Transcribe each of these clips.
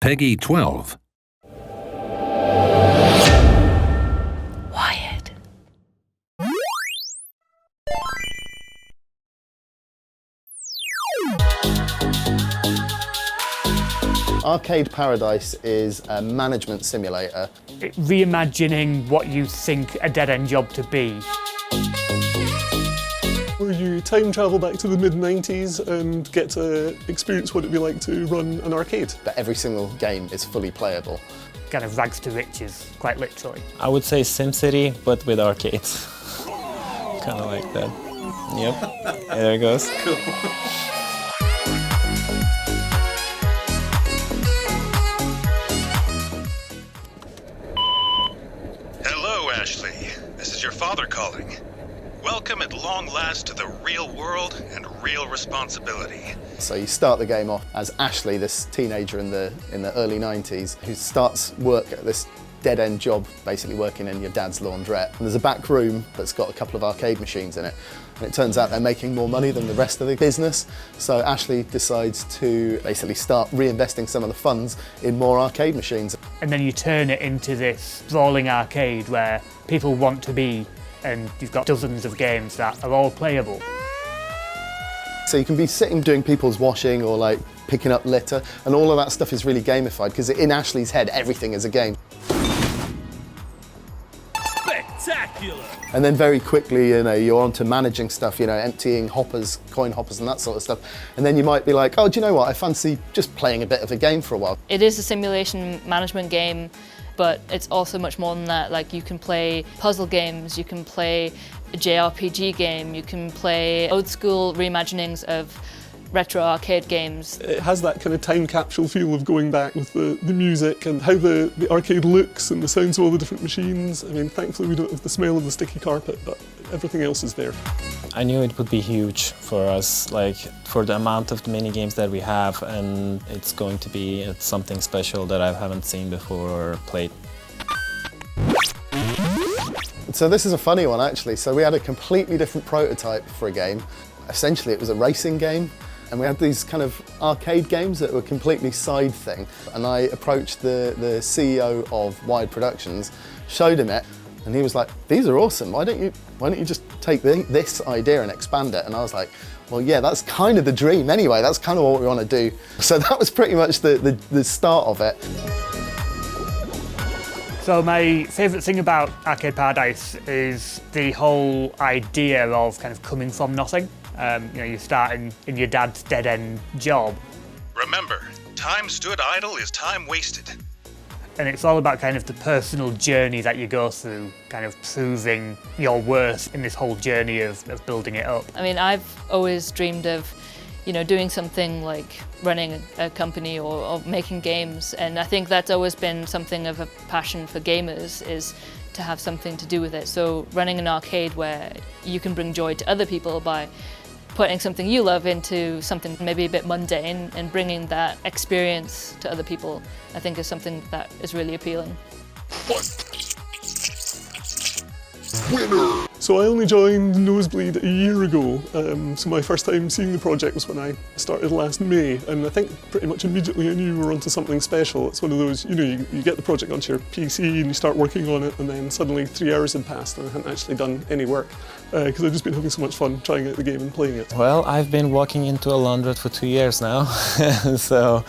Peggy 12. Wyatt. Arcade Paradise is a management simulator. Reimagining what you think a dead-end job to be. Where you time travel back to the mid-90s and get to experience what it'd be like to run an arcade. But every single game is fully playable. Kind of rags to riches, quite literally. I would say SimCity, but with arcades. Kind of like that. Yep, there it goes. Cool. Hello, Ashley. This is your father calling. Welcome at long last to the real world and real responsibility. So you start the game off as Ashley, this teenager in the early 90s, who starts work at this dead-end job, basically working in your dad's laundrette. And there's a back room that's got a couple of arcade machines in it. And it turns out they're making more money than the rest of the business. So Ashley decides to basically start reinvesting some of the funds in more arcade machines. And then you turn it into this sprawling arcade where people want to be, and you've got dozens of games that are all playable. So you can be sitting doing people's washing or like picking up litter, and all of that stuff is really gamified because in Ashley's head everything is a game. Spectacular! And then very quickly, you're onto managing stuff, emptying hoppers, coin hoppers and that sort of stuff. And then you might be like, oh, do you know what? I fancy just playing a bit of a game for a while. It is a simulation management game, but it's also much more than that. Like, you can play puzzle games, you can play a JRPG game, you can play old school reimaginings of retro arcade games. It has that kind of time capsule feel of going back with the music and how the arcade looks and the sounds of all the different machines. I mean, thankfully we don't have the smell of the sticky carpet, but everything else is there. I knew it would be huge for us, like for the amount of mini games that we have, and it's going to be something special that I haven't seen before or played. So this is a funny one actually. So we had a completely different prototype for a game. Essentially it was a racing game. And we had these kind of arcade games that were completely side thing. And I approached the CEO of Wide Productions, showed him it, and he was like, these are awesome, why don't you just take this idea and expand it? And I was like, well, yeah, that's kind of the dream anyway, that's kind of what we want to do. So that was pretty much the start of it. So my favourite thing about Arcade Paradise is the whole idea of kind of coming from nothing. You start in your dad's dead-end job. Remember, time stood idle is time wasted. And it's all about kind of the personal journey that you go through, kind of proving your worth in this whole journey of building it up. I mean, I've always dreamed of, doing something like running a company or making games, and I think that's always been something of a passion for gamers, is to have something to do with it. So running an arcade where you can bring joy to other people by putting something you love into something maybe a bit mundane and bringing that experience to other people, I think is something that is really appealing. Winner! So I only joined Nosebleed a year ago, so my first time seeing the project was when I started last May, and I think pretty much immediately I knew we were onto something special. It's one of those, you get the project onto your PC and you start working on it, and then suddenly 3 hours had passed and I hadn't actually done any work, because I've just been having so much fun trying out the game and playing it. Well, I've been walking into a laundrette for 2 years now, so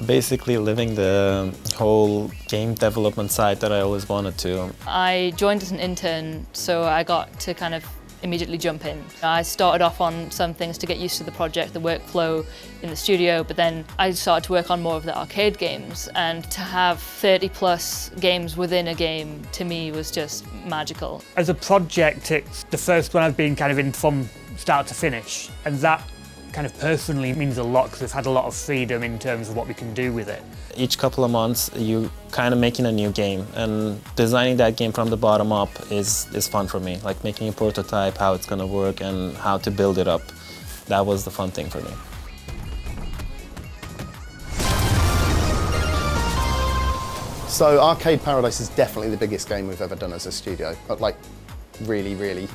basically living the whole game development side that I always wanted to. I joined as an intern, so I got to kind of immediately jump in. I started off on some things to get used to the project, the workflow in the studio, but then I started to work on more of the arcade games, and to have 30 plus games within a game to me was just magical. As a project, it's the first one I've been kind of in from start to finish, and that kind of personally means a lot because we've had a lot of freedom in terms of what we can do with it. Each couple of months you kind of making a new game, and designing that game from the bottom up is fun for me. Like making a prototype, how it's going to work and how to build it up. That was the fun thing for me. So Arcade Paradise is definitely the biggest game we've ever done as a studio. Like really, really,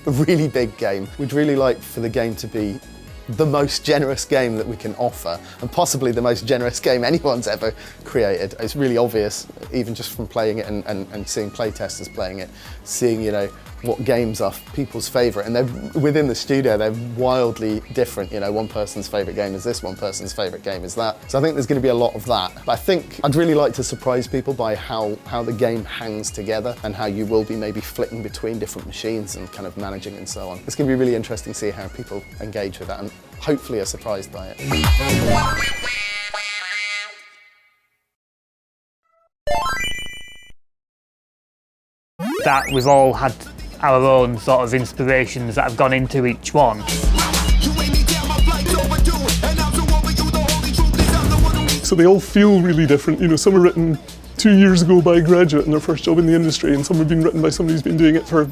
a really big game. We'd really like for the game to be the most generous game that we can offer, and possibly the most generous game anyone's ever created. It's really obvious, even just from playing it and seeing playtesters playing it, seeing, you know, what games are people's favourite, and they're within the studio, they're wildly different. You know, one person's favourite game is this, one person's favourite game is that. So I think there's going to be a lot of that. But I think I'd really like to surprise people by how the game hangs together, and how you will be maybe flicking between different machines and kind of managing and so on. It's going to be really interesting to see how people engage with that, and hopefully are surprised by it. That we've all had our own sort of inspirations that have gone into each one. So they all feel really different. You know, some were written 2 years ago by a graduate in their first job in the industry, and some have been written by somebody who's been doing it for